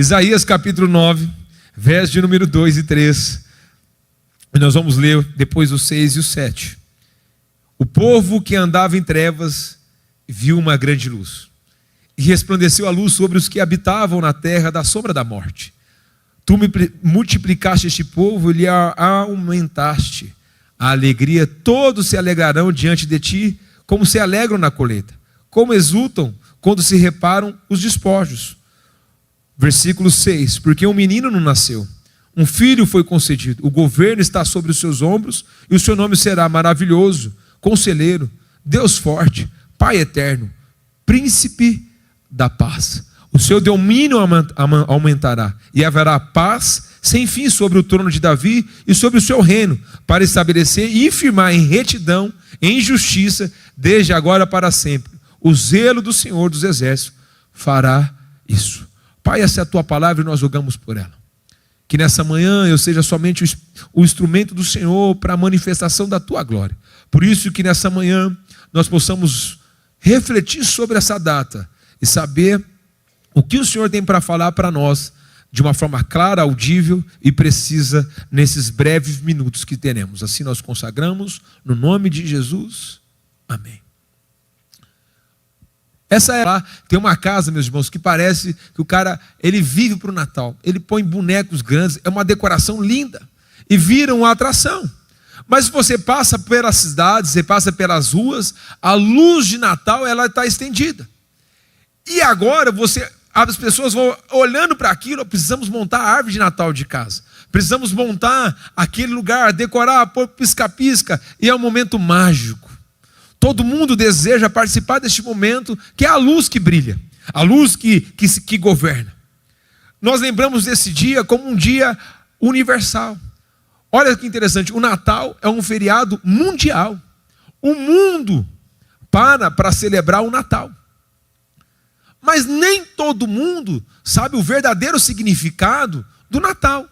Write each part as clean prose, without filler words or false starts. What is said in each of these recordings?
Isaías capítulo 9, verso de número 2 e 3. E nós vamos ler depois o 6 e o 7. O povo que andava em trevas viu uma grande luz, e resplandeceu a luz sobre os que habitavam na terra da sombra da morte. Tu multiplicaste este povo e lhe aumentaste a alegria. Todos se alegrarão diante de ti, como se alegram na colheita, como exultam quando se reparam os despojos. Versículo 6. Porque um menino não nasceu, um filho foi concedido, o governo está sobre os seus ombros, e o seu nome será maravilhoso, Conselheiro, Deus forte, Pai eterno, Príncipe da paz. O seu domínio aumentará, e haverá paz sem fim sobre o trono de Davi e sobre o seu reino, para estabelecer e firmar em retidão, em justiça, desde agora para sempre. O zelo do Senhor dos Exércitos fará isso. Pai, essa é a tua palavra e nós rogamos por ela. Que nessa manhã eu seja somente o instrumento do Senhor para a manifestação da tua glória. Por isso que nessa manhã nós possamos refletir sobre essa data e saber o que o Senhor tem para falar para nós de uma forma clara, audível e precisa nesses breves minutos que teremos. Assim nós consagramos no nome de Jesus. Amém. Essa é lá, tem uma casa, meus irmãos, que parece que o cara, ele vive para o Natal. Ele põe bonecos grandes, é uma decoração linda e vira uma atração. Mas se você passa pelas cidades, você passa pelas ruas, a luz de Natal ela está estendida. E agora as pessoas vão olhando para aquilo, precisamos montar a árvore de Natal de casa. Precisamos montar aquele lugar, decorar, pôr pisca-pisca, e é um momento mágico. Todo mundo deseja participar deste momento, que é a luz que brilha, a luz que governa. Nós lembramos desse dia como um dia universal. Olha que interessante, o Natal é um feriado mundial. O mundo para celebrar o Natal. Mas nem todo mundo sabe o verdadeiro significado do Natal.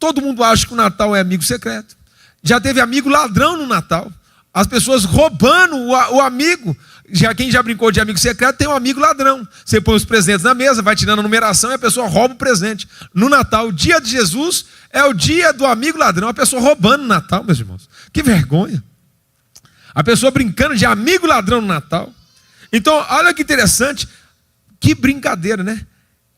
Todo mundo acha que o Natal é amigo secreto. Já teve amigo ladrão no Natal. As pessoas roubando o amigo. Quem já brincou de amigo secreto tem um amigo ladrão. Você põe os presentes na mesa, vai tirando a numeração e a pessoa rouba o presente. No Natal, o dia de Jesus é o dia do amigo ladrão. A pessoa roubando no Natal, meus irmãos. Que vergonha. A pessoa brincando de amigo ladrão no Natal. Então, olha que interessante. Que brincadeira, né?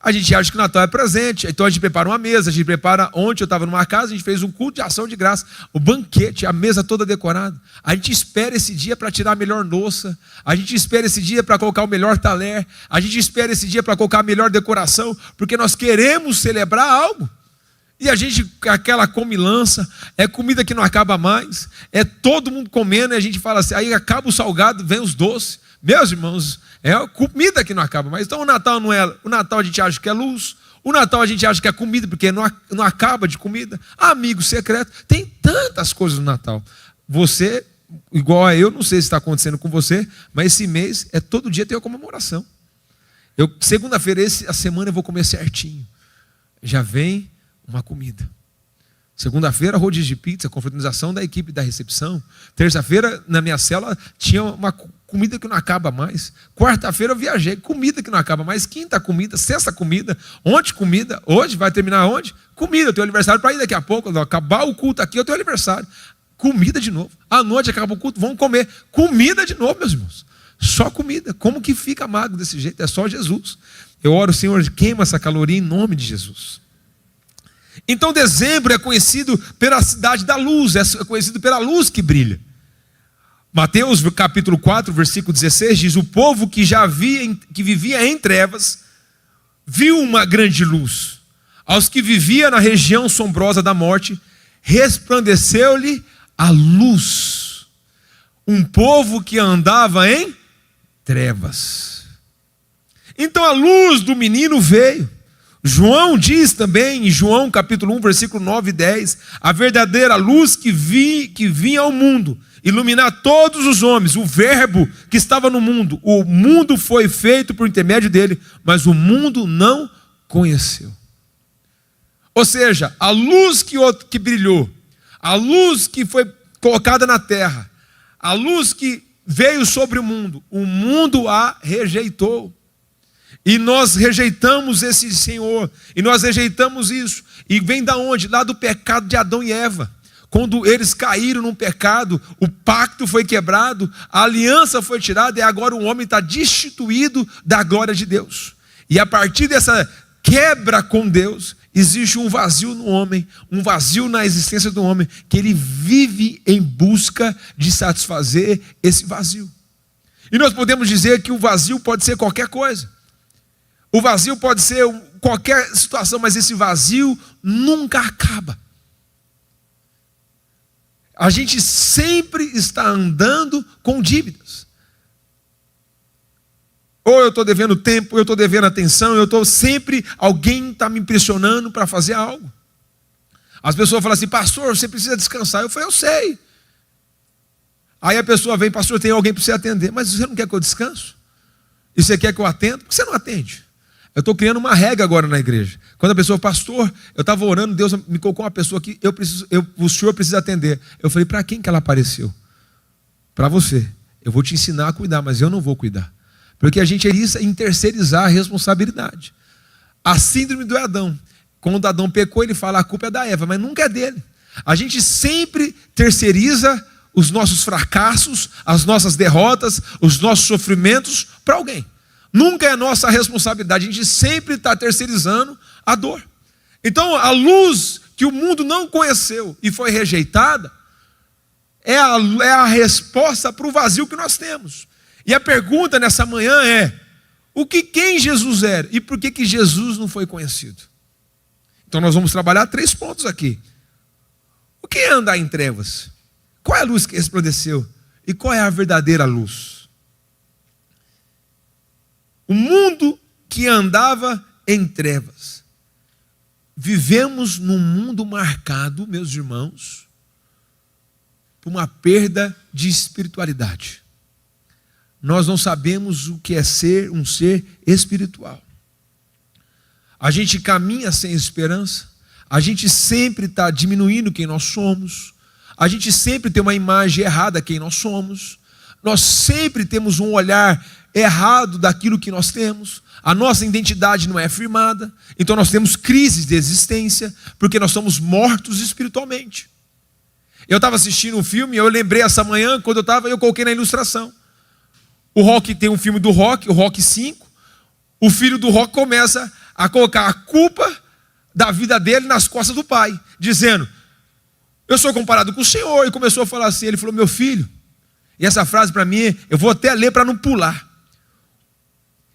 A gente acha que o Natal é presente, então a gente prepara uma mesa, a gente prepara, ontem eu estava numa casa, a gente fez um culto de ação de graça, o banquete, a mesa toda decorada. A gente espera esse dia para tirar a melhor louça, a gente espera esse dia para colocar o melhor talher, a gente espera esse dia para colocar a melhor decoração, porque nós queremos celebrar algo. E a gente, aquela comilança, é comida que não acaba mais, é todo mundo comendo, e a gente fala assim, aí acaba o salgado, vem os doces. Meus irmãos, é comida que não acaba mais. Então o Natal não é, o Natal a gente acha que é luz, o Natal a gente acha que é comida, porque não acaba de comida. Amigo secreto, tem tantas coisas no Natal. Você, igual a eu, não sei se está acontecendo com você, mas esse mês é todo dia tem uma comemoração. Segunda-feira, a semana eu vou comer certinho. Já vem uma comida. Segunda-feira, rodízio de pizza, confraternização da equipe da recepção. Terça-feira, na minha cela, tinha uma comida que não acaba mais. Quarta-feira eu viajei, comida que não acaba mais. Quinta comida, sexta comida, ontem comida, hoje vai terminar onde? Comida, eu tenho aniversário para ir daqui a pouco, acabar o culto aqui, eu tenho aniversário. Comida de novo. À noite acaba o culto, vamos comer. Comida de novo, meus irmãos. Só comida. Como que fica magro desse jeito? É só Jesus. Eu oro, Senhor, queima essa caloria em nome de Jesus. Então dezembro é conhecido pela cidade da luz, é conhecido pela luz que brilha. Mateus capítulo 4, versículo 16 diz, o povo que vivia em trevas, viu uma grande luz. Aos que viviam na região sombrosa da morte, resplandeceu-lhe a luz. Um povo que andava em trevas. Então a luz do menino veio. João diz também, em João capítulo 1, versículo 9 e 10, a verdadeira luz que vinha ao mundo, iluminar todos os homens, o verbo que estava no mundo, o mundo foi feito por intermédio dele, mas o mundo não conheceu. Ou seja, a luz que brilhou, a luz que foi colocada na terra, a luz que veio sobre o mundo a rejeitou. E nós rejeitamos esse Senhor, e nós rejeitamos isso. E vem da onde? Lá do pecado de Adão e Eva. Quando eles caíram num pecado, o pacto foi quebrado, a aliança foi tirada, e agora o homem está destituído da glória de Deus. E a partir dessa quebra com Deus, existe um vazio no homem, um vazio na existência do homem, que ele vive em busca de satisfazer esse vazio. E nós podemos dizer que o vazio pode ser qualquer coisa. O vazio pode ser qualquer situação, mas esse vazio nunca acaba. A gente sempre está andando com dívidas. Ou eu estou devendo tempo, eu estou devendo atenção, alguém está me impressionando para fazer algo. As pessoas falam assim, pastor, você precisa descansar. Eu falei, eu sei. Aí a pessoa vem, pastor, tem alguém para você atender. Mas você não quer que eu descanso? E você quer que eu atenda? Por que você não atende? Eu estou criando uma regra agora na igreja. Quando a pessoa, pastor, eu estava orando, Deus me colocou uma pessoa que o senhor precisa atender. Eu falei, para quem que ela apareceu? Para você. Eu vou te ensinar a cuidar, mas eu não vou cuidar. Porque a gente iria terceirizar a responsabilidade. A síndrome do Adão. Quando Adão pecou, ele fala, a culpa é da Eva, mas nunca é dele. A gente sempre terceiriza os nossos fracassos, as nossas derrotas, os nossos sofrimentos para alguém. Nunca é nossa responsabilidade, a gente sempre está terceirizando a dor. Então a luz que o mundo não conheceu e foi rejeitada, é a resposta para o vazio que nós temos. E a pergunta nessa manhã é, quem Jesus era e por que Jesus não foi conhecido? Então nós vamos trabalhar 3 pontos aqui. O que é andar em trevas? Qual é a luz que resplandeceu? E qual é a verdadeira luz? O mundo que andava em trevas. Vivemos num mundo marcado, meus irmãos, por uma perda de espiritualidade. Nós não sabemos o que é ser um ser espiritual. A gente caminha sem esperança. A gente sempre está diminuindo quem nós somos. A gente sempre tem uma imagem errada de quem nós somos. Nós sempre temos um olhar errado daquilo que nós temos. A nossa identidade não é afirmada. Então nós temos crises de existência, porque nós somos mortos espiritualmente. Eu estava assistindo um filme, eu lembrei essa manhã, quando eu coloquei na ilustração. O Rock tem um filme do Rock, o Rock 5. O filho do Rock começa a colocar a culpa da vida dele nas costas do pai, dizendo, eu sou comparado com o Senhor. E começou a falar assim, ele falou, meu filho, e essa frase para mim, eu vou até ler para não pular.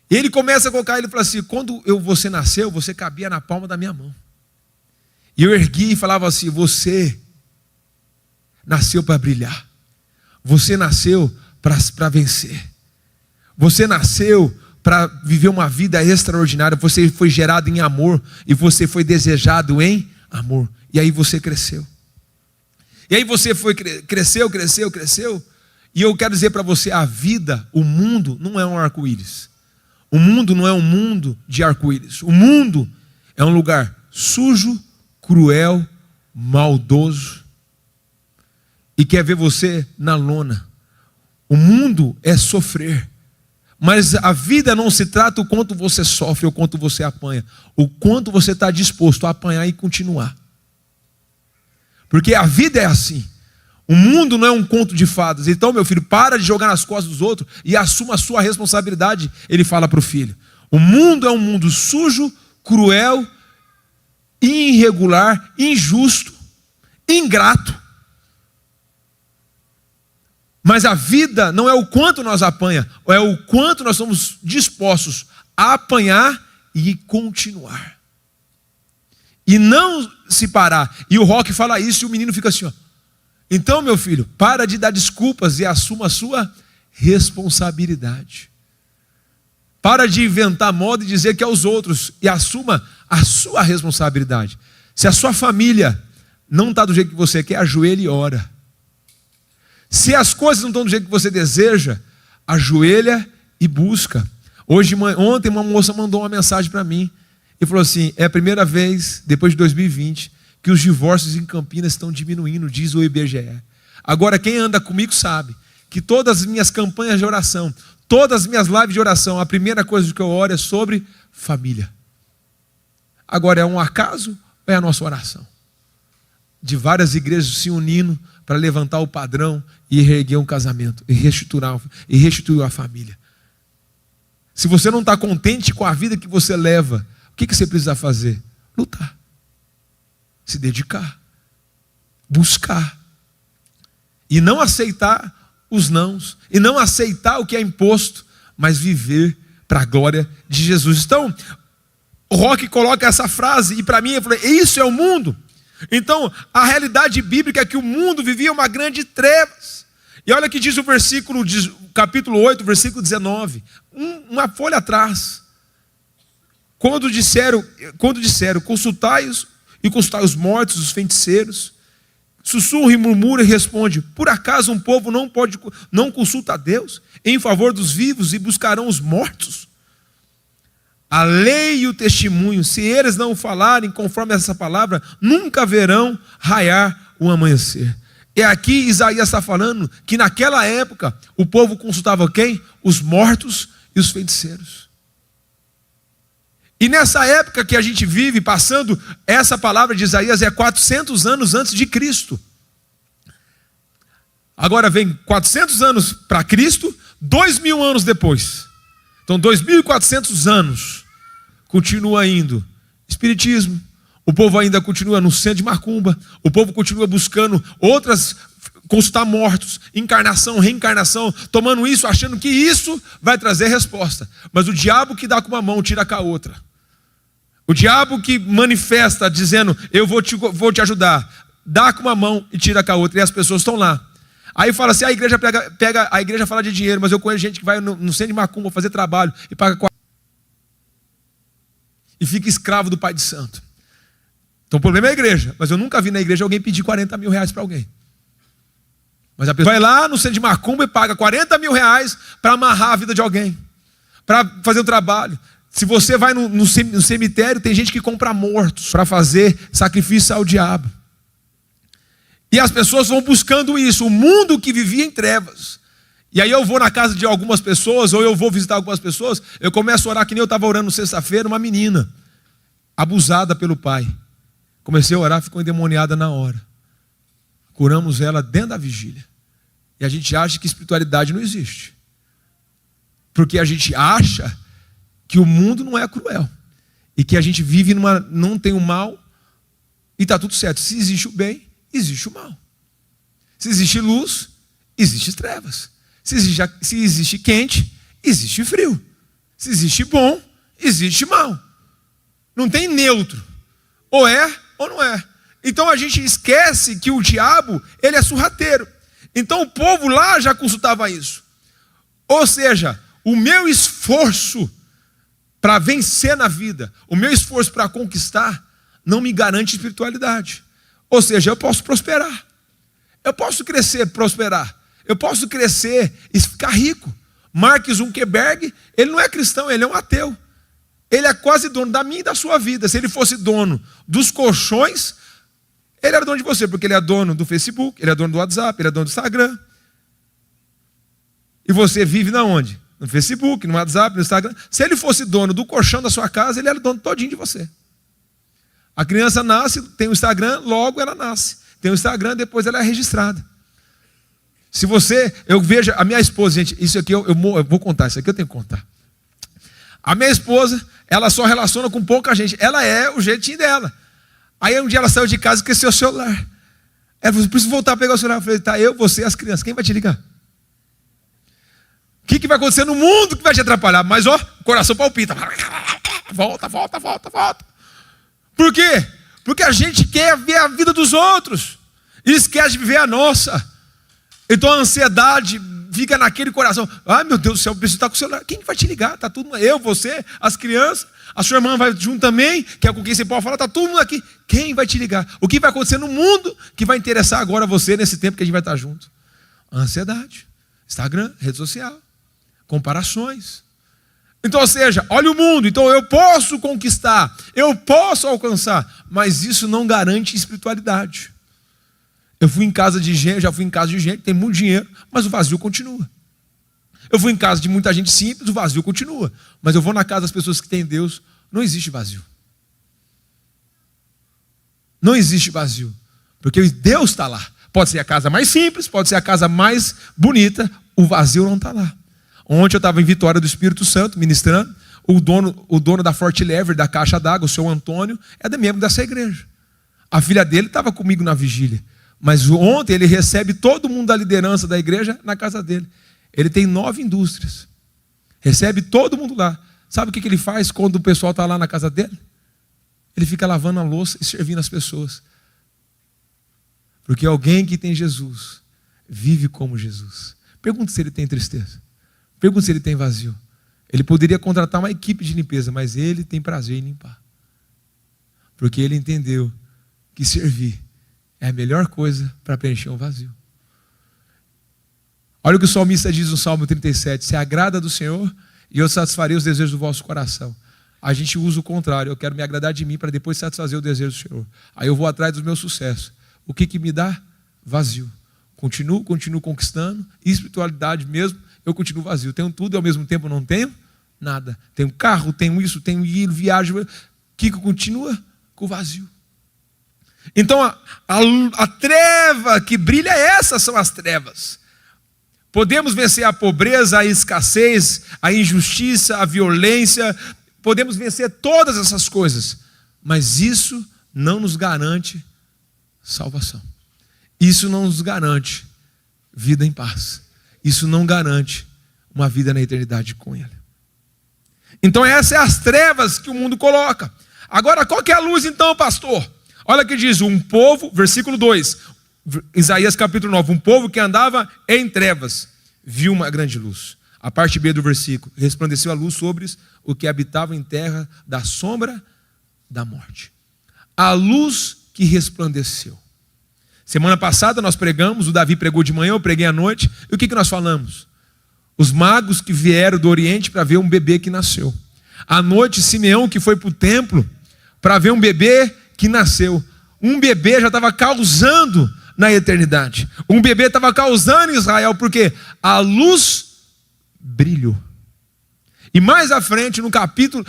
E ele começa a colocar, ele fala assim, quando você nasceu, você cabia na palma da minha mão. E eu ergui e falava assim, você nasceu para brilhar. Você nasceu para vencer. Você nasceu para viver uma vida extraordinária. Você foi gerado em amor e você foi desejado em amor. E aí você cresceu. E aí você cresceu. E eu quero dizer para você, a vida, o mundo não é um arco-íris. O mundo não é um mundo de arco-íris. O mundo é um lugar sujo, cruel, maldoso. E quer ver você na lona. O mundo é sofrer. Mas a vida não se trata o quanto você sofre ou o quanto você apanha. O quanto você está disposto a apanhar e continuar. Porque a vida é assim. O mundo não é um conto de fadas. Então, meu filho, para de jogar nas costas dos outros e assuma a sua responsabilidade. Ele fala para o filho. O mundo é um mundo sujo, cruel, irregular, injusto, ingrato. Mas a vida não é o quanto nós apanha, é o quanto nós somos dispostos a apanhar e continuar. E não se parar. E o Rock fala isso e o menino fica assim, ó. Então, meu filho, para de dar desculpas e assuma a sua responsabilidade. Para de inventar moda e dizer que é os outros. E assuma a sua responsabilidade. Se a sua família não está do jeito que você quer, ajoelha e ora. Se as coisas não estão do jeito que você deseja, ajoelha e busca. Ontem uma moça mandou uma mensagem para mim e falou assim, é a primeira vez, depois de 2020, que os divórcios em Campinas estão diminuindo, diz o IBGE. Agora quem anda comigo sabe que todas as minhas campanhas de oração, todas as minhas lives de oração, a primeira coisa que eu oro é sobre família. Agora, é um acaso ou é a nossa oração? De várias igrejas se unindo para levantar o padrão e reerguer um casamento, e restituir a família. Se você não está contente com a vida que você leva, o que você precisa fazer? Lutar, se dedicar, buscar, e não aceitar os nãos, e não aceitar o que é imposto, mas viver para a glória de Jesus. Então, o Roque coloca essa frase, e para mim, eu falei, isso é o mundo. Então, a realidade bíblica é que o mundo vivia uma grande trevas. E olha o que diz o versículo, capítulo 8, versículo 19. Uma folha atrás. Quando disseram, consultai-os e consultai os mortos, os feiticeiros. Sussurra e murmura e responde, por acaso um povo não consulta a Deus em favor dos vivos e buscarão os mortos? A lei e o testemunho, se eles não falarem conforme essa palavra, nunca verão raiar o amanhecer. E aqui Isaías está falando que naquela época o povo consultava quem? Os mortos e os feiticeiros. E nessa época que a gente vive, passando essa palavra de Isaías, é 400 anos antes de Cristo. Agora vem 400 anos para Cristo, 2.000 anos depois. Então 2.400 anos. Continua indo espiritismo, o povo ainda continua no centro de macumba, o povo continua buscando outras, consultar mortos, encarnação, reencarnação, tomando isso, achando que isso vai trazer resposta. Mas o diabo que dá com uma mão, tira com a outra. O diabo que manifesta dizendo, eu vou te ajudar, dá com uma mão e tira com a outra, e as pessoas estão lá. Aí fala assim, a igreja a igreja fala de dinheiro, mas eu conheço gente que vai no centro de macumba fazer trabalho e paga 40 e fica escravo do pai de santo. Então o problema é a igreja, mas eu nunca vi na igreja alguém pedir 40 mil reais para alguém. Mas a pessoa vai lá no centro de macumba e paga 40 mil reais para amarrar a vida de alguém, para fazer um trabalho. Se você vai no cemitério, tem gente que compra mortos para fazer sacrifício ao diabo. E as pessoas vão buscando isso, o mundo que vivia em trevas. E aí eu vou na casa de algumas pessoas, ou eu vou visitar algumas pessoas, eu começo a orar que nem eu estava orando sexta-feira, uma menina, abusada pelo pai. Comecei a orar, ficou endemoniada na hora. Curamos ela dentro da vigília. E a gente acha que espiritualidade não existe. Porque a gente acha que o mundo não é cruel. E que a gente vive não tem o mal e está tudo certo. Se existe o bem, existe o mal. Se existe luz, existe trevas. Se existe quente, existe frio. Se existe bom, existe mal. Não tem neutro. Ou é ou não é. Então a gente esquece que o diabo, ele é sorrateiro. Então o povo lá já consultava isso. Ou seja, o meu esforço para vencer na vida, o meu esforço para conquistar, não me garante espiritualidade. Ou seja, eu posso prosperar. Eu posso crescer, prosperar. Eu posso crescer e ficar rico. Mark Zuckerberg, ele não é cristão, ele é um ateu. Ele é quase dono da minha e da sua vida. Se ele fosse dono dos colchões, ele era dono de você, porque ele é dono do Facebook, ele é dono do WhatsApp, ele é dono do Instagram. E você vive na onde? No Facebook, no WhatsApp, no Instagram. Se ele fosse dono do colchão da sua casa, ele era dono todinho de você. A criança nasce, tem o Instagram, logo ela nasce. Tem o Instagram, depois ela é registrada. Se eu vejo a minha esposa, gente, isso aqui eu vou contar, isso aqui eu tenho que contar. A minha esposa, ela só relaciona com pouca gente. Ela é o jeitinho dela. Aí um dia ela saiu de casa e esqueceu o celular. Ela falou, preciso voltar a pegar o celular. Eu falei, tá, eu, você e as crianças. Quem vai te ligar? O que vai acontecer no mundo que vai te atrapalhar? Mas ó, o coração palpita. Volta. Por quê? Porque a gente quer ver a vida dos outros e esquece de viver a nossa. Então a ansiedade fica naquele coração. Ai meu Deus do céu, eu preciso estar com o celular. Quem vai te ligar? Tá tudo, eu, você, as crianças, a sua irmã vai junto também, que é com quem você pode falar, tá todo mundo aqui. Quem vai te ligar? O que vai acontecer no mundo que vai interessar agora você nesse tempo que a gente vai estar junto? A ansiedade, Instagram, rede social, comparações. Então, ou seja, olha o mundo. Então eu posso conquistar, eu posso alcançar, mas isso não garante espiritualidade. Eu fui em casa de gente, já fui em casa de gente, tem muito dinheiro, mas o vazio continua. Eu vou em casa de muita gente simples, o vazio continua. Mas eu vou na casa das pessoas que têm Deus, não existe vazio. Não existe vazio. Porque Deus está lá. Pode ser a casa mais simples, pode ser a casa mais bonita, o vazio não está lá. Ontem eu estava em Vitória do Espírito Santo, ministrando. O dono da Forte Lever, da Caixa d'Água, o seu Antônio, é membro dessa igreja. A filha dele estava comigo na vigília. Mas ontem ele recebe todo mundo da liderança da igreja na casa dele. Ele tem 9 indústrias. Recebe todo mundo lá. Sabe o que ele faz quando o pessoal está lá na casa dele? Ele fica lavando a louça e servindo as pessoas. Porque alguém que tem Jesus vive como Jesus. Pergunta se ele tem tristeza. Pergunta se ele tem vazio. Ele poderia contratar uma equipe de limpeza, mas ele tem prazer em limpar. Porque ele entendeu que servir é a melhor coisa para preencher um vazio. Olha o que o salmista diz no Salmo 37. Se agrada do Senhor e eu satisfarei os desejos do vosso coração. A gente usa o contrário. Eu quero me agradar de mim para depois satisfazer o desejo do Senhor. Aí eu vou atrás dos meus sucessos. O que me dá? Vazio. Continuo conquistando. Espiritualidade mesmo, eu continuo vazio. Tenho tudo e ao mesmo tempo não tenho nada. Tenho carro, tenho isso, tenho ir, viagem. O que continua? Com vazio. Então a treva que brilha, essas são as trevas. Podemos vencer a pobreza, a escassez, a injustiça, a violência. Podemos vencer todas essas coisas. Mas isso não nos garante salvação. Isso não nos garante vida em paz. Isso não garante uma vida na eternidade com Ele. Então essas são as trevas que o mundo coloca. Agora, qual que é a luz então, pastor? Olha o que diz, um povo, versículo 2, Isaías capítulo 9, um povo que andava em trevas, viu uma grande luz. A parte B do versículo, resplandeceu a luz sobre o que habitava em terra da sombra da morte. A luz que resplandeceu. Semana passada nós pregamos, o Davi pregou de manhã, eu preguei à noite, e o que nós falamos? Os magos que vieram do Oriente para ver um bebê que nasceu. À noite, Simeão que foi para o templo para ver um bebê que nasceu. Um bebê já estava causando na eternidade. Um bebê estava causando em Israel, porque a luz brilhou. E mais à frente, no capítulo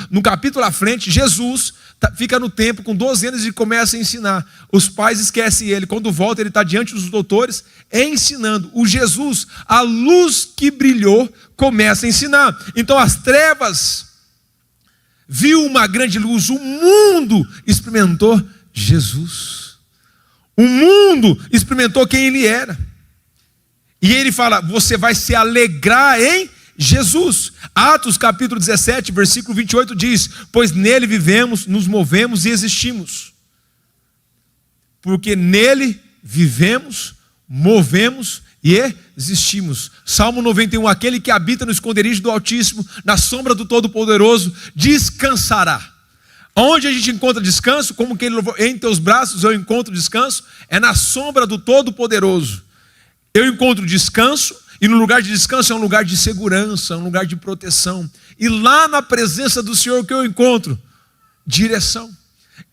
à frente, Jesus fica no templo com 12 anos e começa a ensinar. Os pais esquecem ele. Quando volta, ele está diante dos doutores ensinando. O Jesus, a luz que brilhou, começa a ensinar. Então as trevas viu uma grande luz. O mundo experimentou Jesus. O mundo experimentou quem ele era. E ele fala, você vai se alegrar em Jesus. Atos capítulo 17, versículo 28 diz, pois nele vivemos, nos movemos e existimos. Porque nele vivemos, movemos e existimos. Salmo 91, aquele que habita no esconderijo do Altíssimo, na sombra do Todo-Poderoso, descansará. Onde a gente encontra descanso? Como que ele louvou, em teus braços eu encontro descanso, é na sombra do Todo-Poderoso. Eu encontro descanso, e no lugar de descanso é um lugar de segurança, um lugar de proteção. E lá na presença do Senhor que eu encontro direção.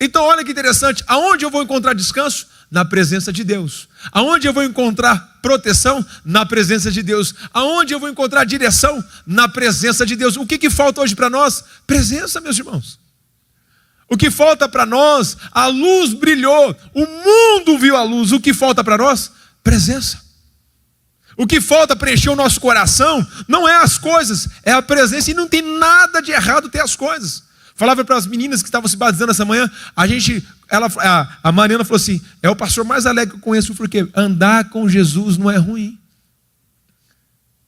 Então olha que interessante, aonde eu vou encontrar descanso? Na presença de Deus. Aonde eu vou encontrar proteção? Na presença de Deus. Aonde eu vou encontrar direção? Na presença de Deus. O que falta hoje para nós? Presença, meus irmãos. O que falta para nós? A luz brilhou, o mundo viu a luz. O que falta para nós? Presença. O que falta preencher o nosso coração não é as coisas, é a presença. E não tem nada de errado ter as coisas. Falava para as meninas que estavam se batizando essa manhã, a Mariana falou assim, é o pastor mais alegre que eu conheço, porque andar com Jesus não é ruim.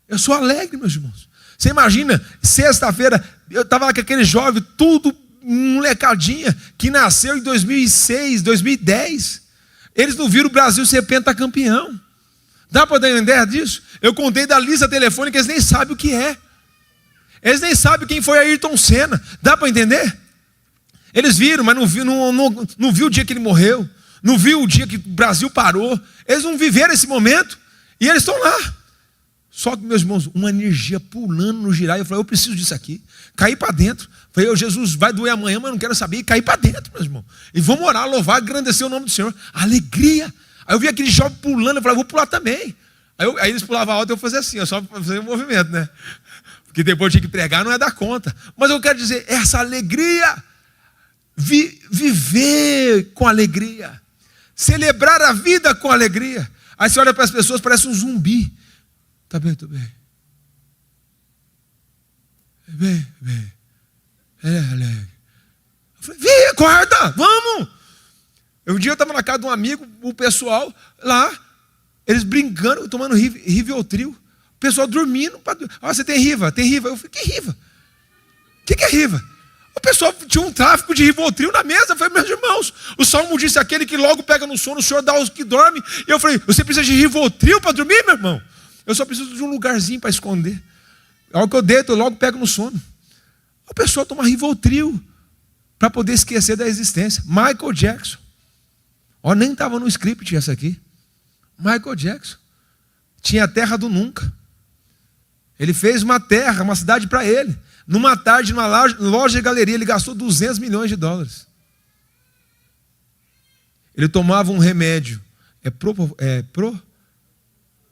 Eu sou alegre, meus irmãos. Você imagina, sexta-feira, eu estava lá com aquele jovem, tudo molecadinha, que nasceu em 2006, 2010. Eles não viram o Brasil ser pentacampeão. Dá para dar uma ideia disso? Eu contei da lista telefônica, eles nem sabem o que é. Eles nem sabem quem foi Ayrton Senna. Dá para entender? Eles viram, mas não viu o dia que ele morreu. Não viu o dia que o Brasil parou. Eles não viveram esse momento. E eles estão lá. Só que, meus irmãos, uma energia pulando no girar. Eu falei, eu preciso disso aqui. Caí para dentro. Falei, Jesus, vai doer amanhã, mas eu não quero saber. E caí para dentro, meus irmãos. E vamos orar, louvar, agradecer o nome do Senhor. Alegria. Aí eu vi aquele jovem pulando, eu falei, vou pular também. Aí eles pulavam alto e eu fazia assim, eu só fazia um movimento, né? Porque depois eu tinha que pregar, não é dar conta. Mas eu quero dizer, essa alegria, viver com alegria, celebrar a vida com alegria. Aí você olha para as pessoas, parece um zumbi. Tá bem, tô bem. Bem. É alegre. Eu falei, vem, acorda, vamos. Um dia eu estava na casa de um amigo, o pessoal lá, eles brincando, tomando Rivotril. O pessoal dormindo. Você tem Riva? Tem Riva. Eu falei, que Riva? O que é Riva? O pessoal tinha um tráfico de Rivotril na mesa. Eu falei, meus irmãos, o Salmo disse, aquele que logo pega no sono, o Senhor dá aos que dormem. E eu falei, você precisa de Rivotril para dormir, meu irmão? Eu só preciso de um lugarzinho para esconder. Ao que eu deito, eu logo pego no sono. O pessoal toma Rivotril para poder esquecer da existência. Michael Jackson. Nem estava no script essa aqui. Michael Jackson. Tinha a terra do nunca. Ele fez uma terra, uma cidade para ele. Numa tarde, numa loja de galeria, ele gastou 200 milhões de dólares. Ele tomava um remédio.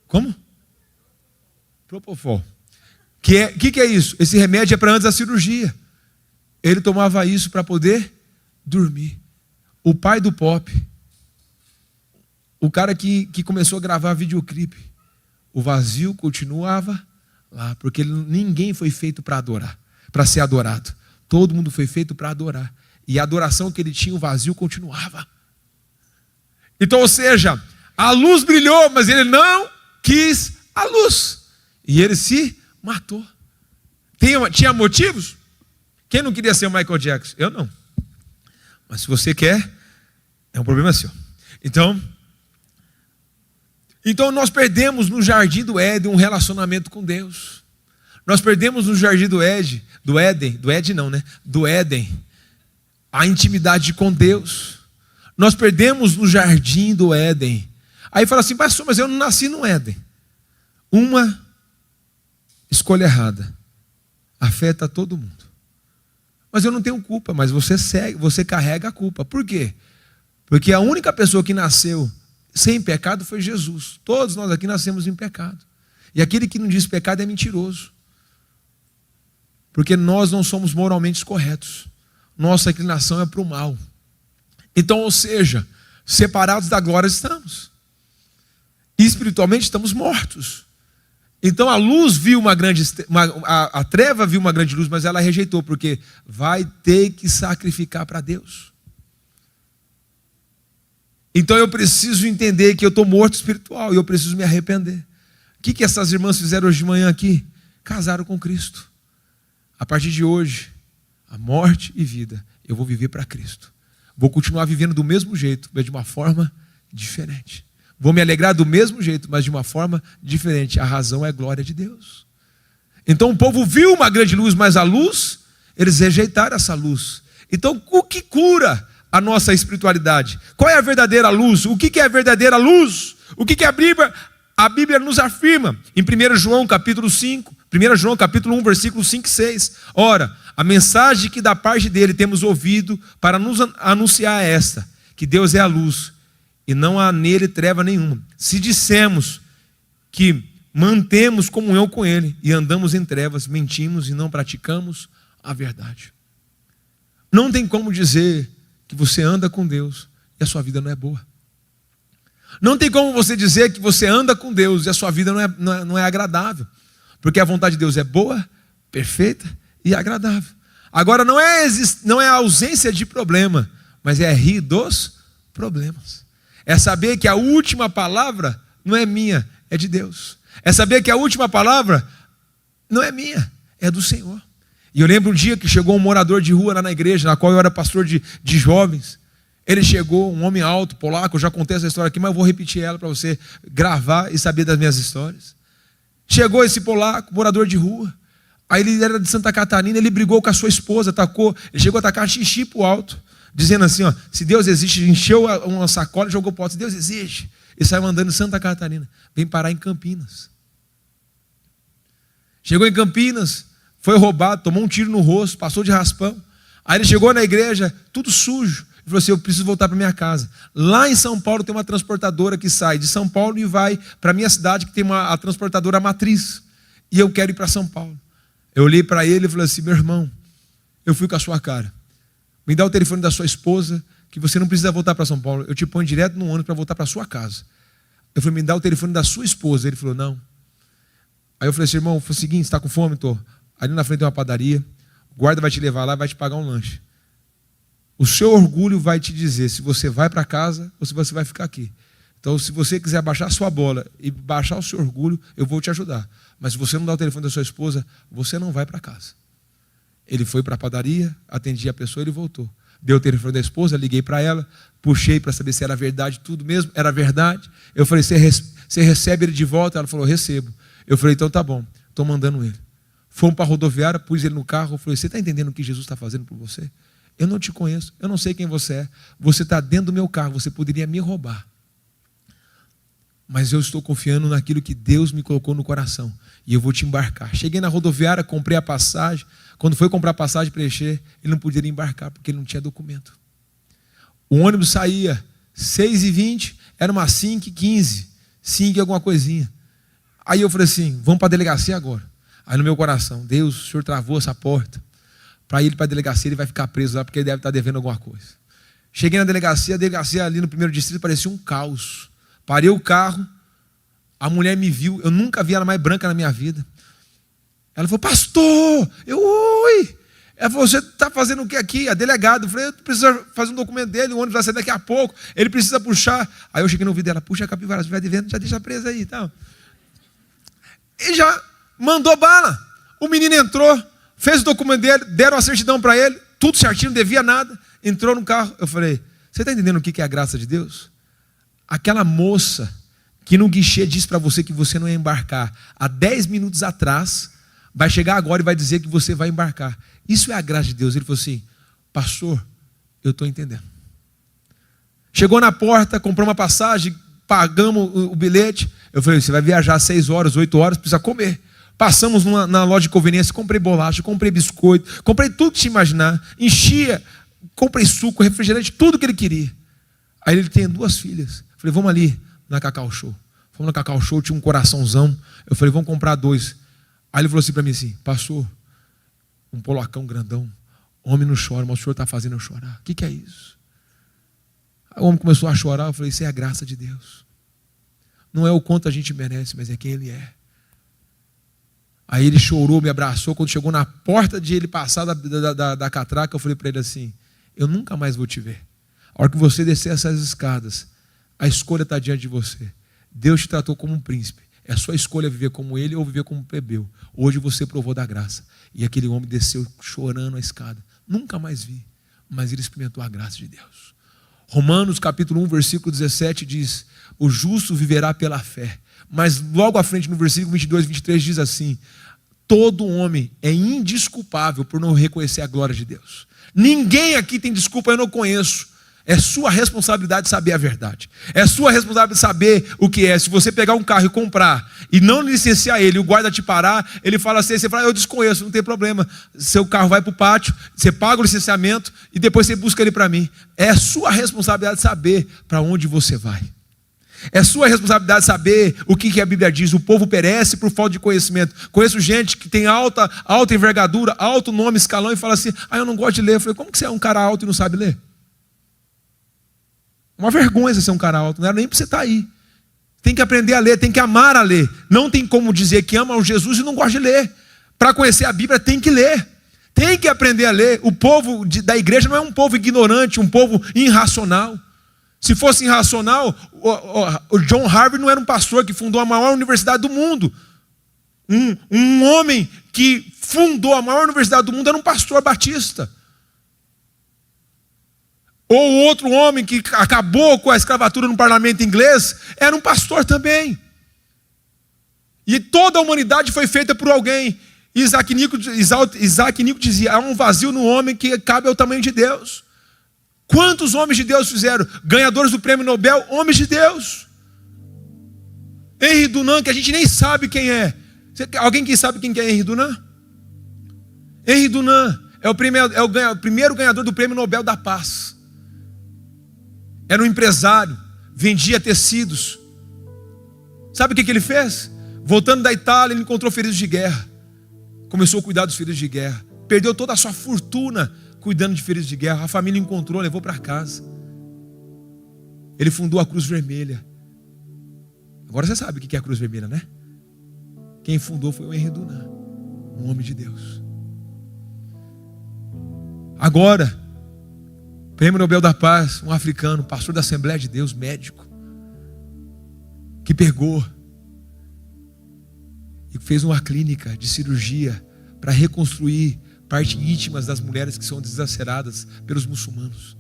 Como? Propofol. Que é isso? Esse remédio é para antes da cirurgia. Ele tomava isso para poder dormir. O pai do pop, o cara que começou a gravar videoclipe, o vazio continuava lá, porque ninguém foi feito para adorar, para ser adorado. Todo mundo foi feito para adorar. E a adoração que ele tinha, o vazio continuava. Então, ou seja, a luz brilhou, mas ele não quis a luz. E ele se matou. Tinha motivos? Quem não queria ser o Michael Jackson? Eu não. Mas se você quer, é um problema seu. Então nós perdemos no jardim do Éden um relacionamento com Deus. Nós perdemos no jardim do Éden a intimidade com Deus. Nós perdemos no jardim do Éden. Aí fala assim, pastor, mas eu não nasci no Éden. Uma escolha errada afeta todo mundo. Mas eu não tenho culpa, mas você carrega a culpa. Por quê? Porque a única pessoa que nasceu sem pecado foi Jesus. Todos nós aqui nascemos em pecado. E aquele que não diz pecado é mentiroso. Porque nós não somos moralmente corretos. Nossa inclinação é para o mal. Então, ou seja, separados da glória estamos. E espiritualmente estamos mortos. Então a luz viu a treva viu uma grande luz, mas ela rejeitou, porque vai ter que sacrificar para Deus. Então eu preciso entender que eu estou morto espiritual e eu preciso me arrepender. O que essas irmãs fizeram hoje de manhã aqui? Casaram com Cristo. A partir de hoje, a morte e vida, eu vou viver para Cristo. Vou continuar vivendo do mesmo jeito, mas de uma forma diferente. Vou me alegrar do mesmo jeito, mas de uma forma diferente. A razão é a glória de Deus. Então o povo viu uma grande luz, mas a luz, eles rejeitaram essa luz. Então o que cura a nossa espiritualidade? Qual é a verdadeira luz? O que é a verdadeira luz? O que a Bíblia nos afirma? Em 1 João capítulo 5, 1 João capítulo 1, versículos 5 e 6. Ora, a mensagem que da parte dele temos ouvido para nos anunciar é esta, que Deus é a luz, e não há nele treva nenhuma. Se dissemos que mantemos comunhão com ele e andamos em trevas, mentimos e não praticamos a verdade. Não tem como dizer que você anda com Deus e a sua vida não é boa. Não tem como você dizer que você anda com Deus e a sua vida não é agradável. Porque a vontade de Deus é boa, perfeita e agradável. Agora não é a ausência de problema, mas é rir dos problemas. É saber que a última palavra não é minha, é de Deus. É saber que a última palavra não é minha, é do Senhor. E eu lembro um dia que chegou um morador de rua lá na igreja, na qual eu era pastor de jovens. Ele chegou, um homem alto, polaco, eu já contei essa história aqui, mas eu vou repetir ela para você gravar e saber das minhas histórias. Chegou esse polaco, morador de rua. Aí ele era de Santa Catarina, ele brigou com a sua esposa, ele chegou a tacar xixi pro alto, dizendo assim, se Deus existe, encheu uma sacola e jogou pro alto, se Deus existe. E saiu andando em Santa Catarina, vem parar em Campinas. Chegou em Campinas, foi roubado, tomou um tiro no rosto, passou de raspão. Aí ele chegou na igreja, tudo sujo. Ele falou assim, eu preciso voltar para minha casa. Lá em São Paulo tem uma transportadora que sai de São Paulo e vai para a minha cidade, que tem a transportadora matriz. E eu quero ir para São Paulo. Eu olhei para ele e falei assim, meu irmão, eu fui com a sua cara. Me dá o telefone da sua esposa, que você não precisa voltar para São Paulo. Eu te ponho direto no ônibus para voltar para sua casa. Eu falei, me dá o telefone da sua esposa. Ele falou, não. Aí eu falei assim, irmão, foi o seguinte, você está com fome? Tô. Ali na frente tem uma padaria, o guarda vai te levar lá e vai te pagar um lanche. O seu orgulho vai te dizer se você vai para casa ou se você vai ficar aqui. Então, se você quiser baixar a sua bola e baixar o seu orgulho, eu vou te ajudar. Mas se você não dá o telefone da sua esposa, você não vai para casa. Ele foi para a padaria, atendi a pessoa e ele voltou. Deu o telefone da esposa, liguei para ela, puxei para saber se era verdade tudo mesmo. Era verdade. Eu falei, você recebe ele de volta? Ela falou, recebo. Eu falei, então tá bom, estou mandando ele. Fomos para a rodoviária, pus ele no carro. Eu falei, você está entendendo o que Jesus está fazendo por você? Eu não te conheço, eu não sei quem você é. Você está dentro do meu carro, você poderia me roubar. Mas eu estou confiando naquilo que Deus me colocou no coração. E eu vou te embarcar. Cheguei na rodoviária, comprei a passagem. Quando foi comprar a passagem para preencher, ele não poderia embarcar, porque ele não tinha documento. O ônibus saía 6h20, era umas 5h15, 5 e alguma coisinha. Aí eu falei assim, vamos para a delegacia agora. Aí no meu coração, Deus, o Senhor travou essa porta. Para ir para a delegacia, ele vai ficar preso lá, porque ele deve estar devendo alguma coisa. Cheguei na delegacia, a delegacia ali no primeiro distrito parecia um caos. Parei o carro, a mulher me viu, eu nunca vi ela mais branca na minha vida. Ela falou, pastor, oi. Ela falou, você está fazendo o que aqui? A delegada. Eu falei, eu preciso fazer um documento dele, o ônibus vai sair daqui a pouco, ele precisa puxar. Aí eu cheguei no ouvido dela, puxa a capivara, se estiver devendo, já deixa presa aí e tal. E já mandou bala. O menino entrou, fez o documento dele, deram a certidão para ele, tudo certinho, não devia nada. Entrou no carro, eu falei, você está entendendo o que é a graça de Deus? Aquela moça que no guichê disse para você que você não ia embarcar há 10 minutos atrás, vai chegar agora e vai dizer que você vai embarcar. Isso é a graça de Deus. Ele falou assim, pastor, eu estou entendendo. Chegou na porta, comprou uma passagem, pagamos o bilhete. Eu falei, você vai viajar 6 horas, 8 horas, precisa comer. Passamos na loja de conveniência, comprei bolacha, comprei biscoito, comprei tudo que você imaginar, enchia, comprei suco, refrigerante, tudo que ele queria. Aí ele tem 2 filhas. Eu falei, vamos ali na Cacau Show. Fomos na Cacau Show, tinha um coraçãozão. Eu falei, vamos comprar 2. Aí ele falou assim para mim assim, pastor, um polacão grandão, homem não chora, mas o senhor está fazendo eu chorar. O que é isso? Aí o homem começou a chorar, eu falei, isso é a graça de Deus. Não é o quanto a gente merece, mas é quem Ele é. Aí ele chorou, me abraçou. Quando chegou na porta de ele passar da catraca, eu falei para ele assim, eu nunca mais vou te ver. A hora que você descer essas escadas, a escolha está diante de você. Deus te tratou como um príncipe. É a sua escolha viver como ele ou viver como plebeu. Hoje você provou da graça. E aquele homem desceu chorando a escada. Nunca mais vi, mas ele experimentou a graça de Deus. Romanos capítulo 1, versículo 17 diz, o justo viverá pela fé. Mas logo à frente no versículo 22 e 23 diz assim, todo homem é indesculpável por não reconhecer a glória de Deus. Ninguém aqui tem desculpa, eu não conheço. É sua responsabilidade saber a verdade. É sua responsabilidade saber o que é. Se você pegar um carro e comprar e não licenciar ele, o guarda te parar, ele fala assim, você fala, eu desconheço, não tem problema. Seu carro vai para o pátio, você paga o licenciamento e depois você busca ele para mim. É sua responsabilidade saber para onde você vai. É sua responsabilidade saber o que a Bíblia diz. O povo perece por falta de conhecimento. Conheço gente que tem alta envergadura, alto nome, escalão e fala assim, eu não gosto de ler. Eu falei, como que você é um cara alto e não sabe ler? Uma vergonha você ser um cara alto, não era nem para você estar aí. Tem que aprender a ler, tem que amar a ler. Não tem como dizer que ama o Jesus e não gosta de ler. Para conhecer a Bíblia tem que ler. Tem que aprender a ler. O povo da igreja não é um povo ignorante, um povo irracional. Se fosse irracional, o John Harvard não era um pastor que fundou a maior universidade do mundo. Um homem que fundou a maior universidade do mundo era um pastor batista. Ou outro homem que acabou com a escravatura no parlamento inglês, era um pastor também. E toda a humanidade foi feita por alguém. Isaac Newton dizia, há um vazio no homem que cabe ao tamanho de Deus. Quantos homens de Deus fizeram? Ganhadores do prêmio Nobel, homens de Deus. Henri Dunant, que a gente nem sabe quem é. Alguém que sabe quem é Henri Dunant? Henri Dunant é o primeiro ganhador do prêmio Nobel da Paz. era um empresário, vendia tecidos. Sabe o que ele fez? Voltando da Itália, ele encontrou feridos de guerra. Começou a cuidar dos feridos de guerra. Perdeu toda a sua fortuna cuidando de feridos de guerra. A família encontrou, levou para casa. Ele fundou a Cruz Vermelha. Agora você sabe o que é a Cruz Vermelha, né? Quem fundou foi o Henri Dunant, um homem de Deus. Agora, Prêmio Nobel da Paz, um africano, pastor da Assembleia de Deus, médico, que pegou e fez uma clínica de cirurgia para reconstruir partes íntimas das mulheres que são deslaceradas pelos muçulmanos.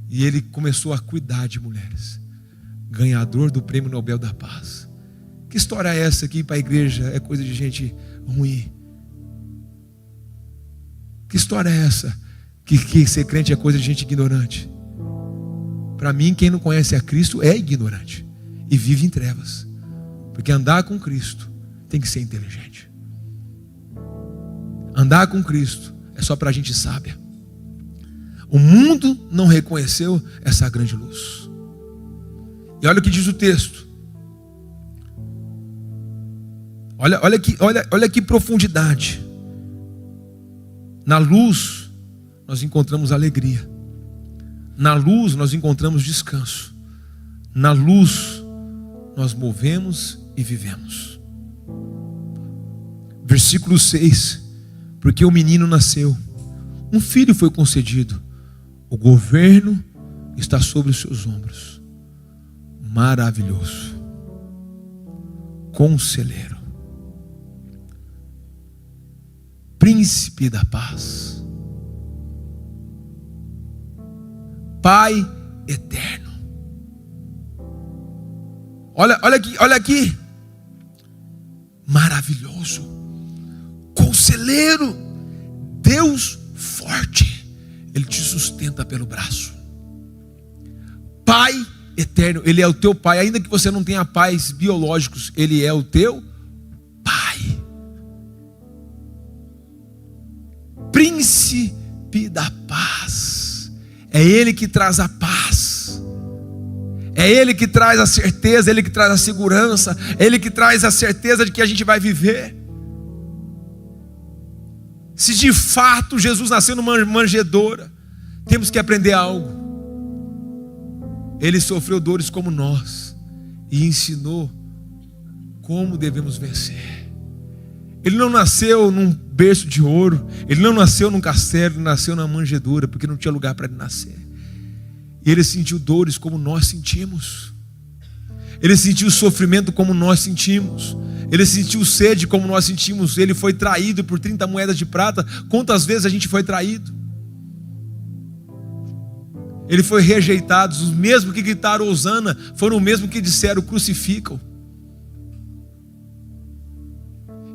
E ele começou a cuidar de mulheres. Ganhador do Prêmio Nobel da Paz. Que história é essa aqui para a igreja? É coisa de gente ruim. Que história é essa? Que ser crente é coisa de gente ignorante. Para mim, quem não conhece a Cristo é ignorante e vive em trevas. Porque andar com Cristo tem que ser inteligente. Andar com Cristo é só para gente sábia. O mundo não reconheceu essa grande luz. E olha o que diz o texto. Olha que profundidade. Na luz nós encontramos alegria. Na luz nós encontramos descanso. Na luz nós movemos e vivemos. Versículo 6. Porque o menino nasceu, um filho foi concedido, o governo está sobre os seus ombros. Maravilhoso, Conselheiro, Príncipe da Paz, Pai eterno. Olha aqui. Maravilhoso, Conselheiro, Deus forte, Ele te sustenta pelo braço. Pai eterno, Ele é o teu Pai, ainda que você não tenha pais biológicos, Ele é o teu Pai. Príncipe da Paz, é Ele que traz a paz, é Ele que traz a certeza, Ele que traz a segurança, Ele que traz a certeza de que a gente vai viver. Se de fato Jesus nasceu numa manjedoura, temos que aprender algo. Ele sofreu dores como nós e ensinou como devemos vencer. Ele não nasceu num berço de ouro, ele não nasceu num castelo, ele nasceu numa manjedoura, porque não tinha lugar para ele nascer. E ele sentiu dores como nós sentimos. Ele sentiu sofrimento como nós sentimos. Ele sentiu sede como nós sentimos. Ele foi traído por 30 moedas de prata. Quantas vezes a gente foi traído? Ele foi rejeitado. Os mesmos que gritaram Hosana foram os mesmos que disseram crucificam.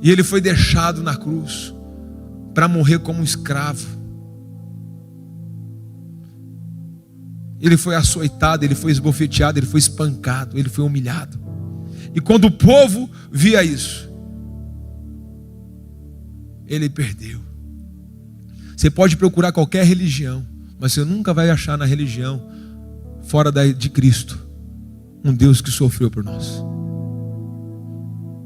E ele foi deixado na cruz para morrer como um escravo. Ele foi açoitado, ele foi esbofeteado, ele foi espancado, ele foi humilhado. E quando o povo via isso, ele perdeu. Você pode procurar qualquer religião, mas você nunca vai achar na religião fora de Cristo um Deus que sofreu por nós.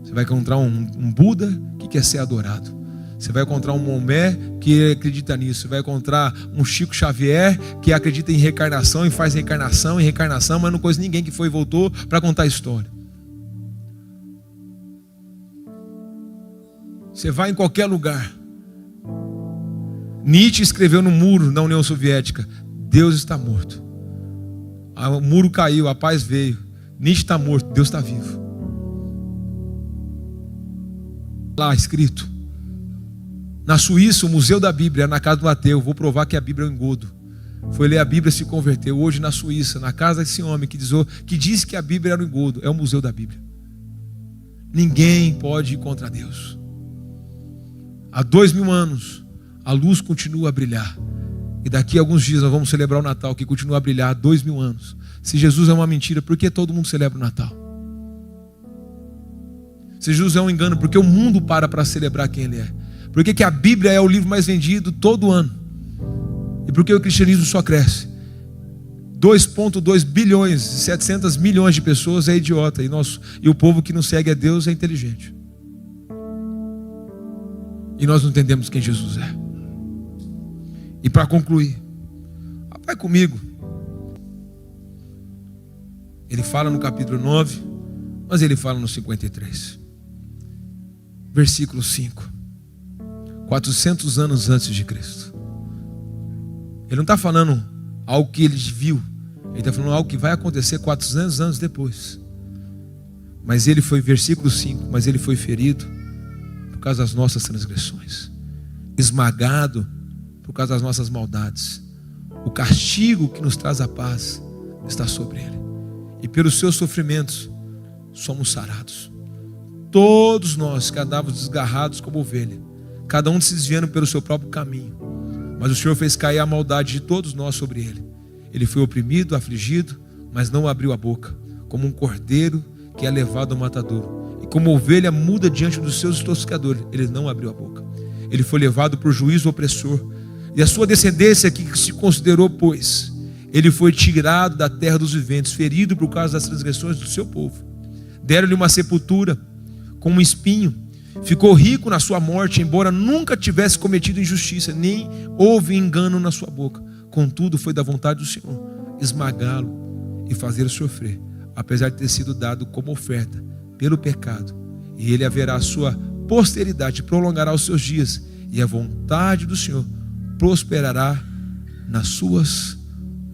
Você vai encontrar um Buda que quer ser adorado. Você vai encontrar um Maomé que acredita nisso. Você vai encontrar um Chico Xavier que acredita em reencarnação e faz reencarnação, mas não conhece ninguém que foi e voltou para contar a história. Você vai em qualquer lugar. Nietzsche escreveu no muro da União Soviética: Deus está morto. O muro caiu, a paz veio. Nietzsche está morto, Deus está vivo. Lá escrito. Na Suíça, o Museu da Bíblia, na casa do ateu. Vou provar que a Bíblia é um engodo. Foi ler a Bíblia e se converteu. Hoje na Suíça, na casa desse homem que diz que a Bíblia era um engodo, é o Museu da Bíblia. Ninguém pode ir contra Deus. Há 2000 anos a luz continua a brilhar. E daqui a alguns dias nós vamos celebrar o Natal, que continua a brilhar há 2000 anos. Se Jesus é uma mentira, por que todo mundo celebra o Natal? Se Jesus é um engano, por que o mundo para celebrar quem Ele é? Por que a Bíblia é o livro mais vendido todo ano? E por que o cristianismo só cresce? 2,2 bilhões e 700 milhões de pessoas é idiota, e o povo que não segue a Deus é inteligente. E nós não entendemos quem Jesus é. E para concluir, vai comigo. Ele fala no capítulo 9, mas ele fala no 53. Versículo 5. 400 anos antes de Cristo. Ele não está falando algo que ele viu. Ele está falando algo que vai acontecer 400 anos depois. Mas ele foi, versículo 5, mas ele foi ferido por causa das nossas transgressões, esmagado por causa das nossas maldades. O castigo que nos traz a paz está sobre ele. E pelos seus sofrimentos somos sarados. Todos nós que andávamos desgarrados como ovelha, cada um se desviando pelo seu próprio caminho, mas o Senhor fez cair a maldade de todos nós sobre ele. Ele foi oprimido, afligido, mas não abriu a boca, como um cordeiro que é levado ao matadouro, e como ovelha muda diante dos seus tosqueadores, ele não abriu a boca. Ele foi levado por juízo opressor, e a sua descendência que se considerou, pois ele foi tirado da terra dos viventes, ferido por causa das transgressões do seu povo. Deram-lhe uma sepultura com um espinho, ficou rico na sua morte, embora nunca tivesse cometido injustiça, nem houve engano na sua boca. Contudo, foi da vontade do Senhor esmagá-lo e fazê-lo sofrer, apesar de ter sido dado como oferta pelo pecado. E ele haverá a sua posteridade, prolongará os seus dias, e a vontade do Senhor prosperará nas suas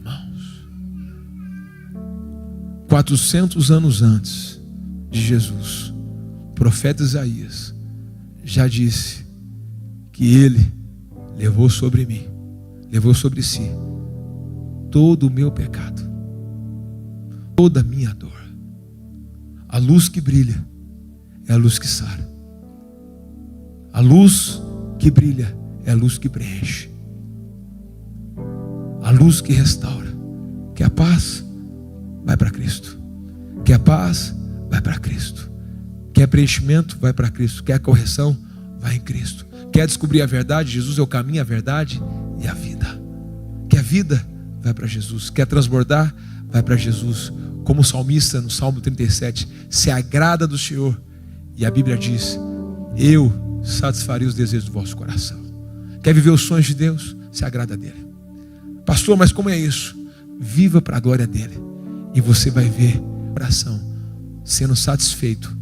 mãos. 400 anos antes de Jesus, o profeta Isaías já disse que ele levou sobre mim, levou sobre si todo o meu pecado, toda a minha dor. A luz que brilha é a luz que sara. A luz que brilha é a luz que preenche. A luz que restaura. Quer a paz? Vai para Cristo. Quer a paz? Vai para Cristo. Quer preenchimento? Vai para Cristo. Quer correção? Vai em Cristo. Quer descobrir a verdade? Jesus é o caminho, a verdade e a vida. Quer vida? Vai para Jesus. Quer transbordar? Vai para Jesus. Como o salmista no Salmo 37, se agrada do Senhor. E a Bíblia diz: eu satisfarei os desejos do vosso coração. Quer viver os sonhos de Deus? Se agrada dele. Pastor, mas como é isso? Viva para a glória dele, e você vai ver o coração sendo satisfeito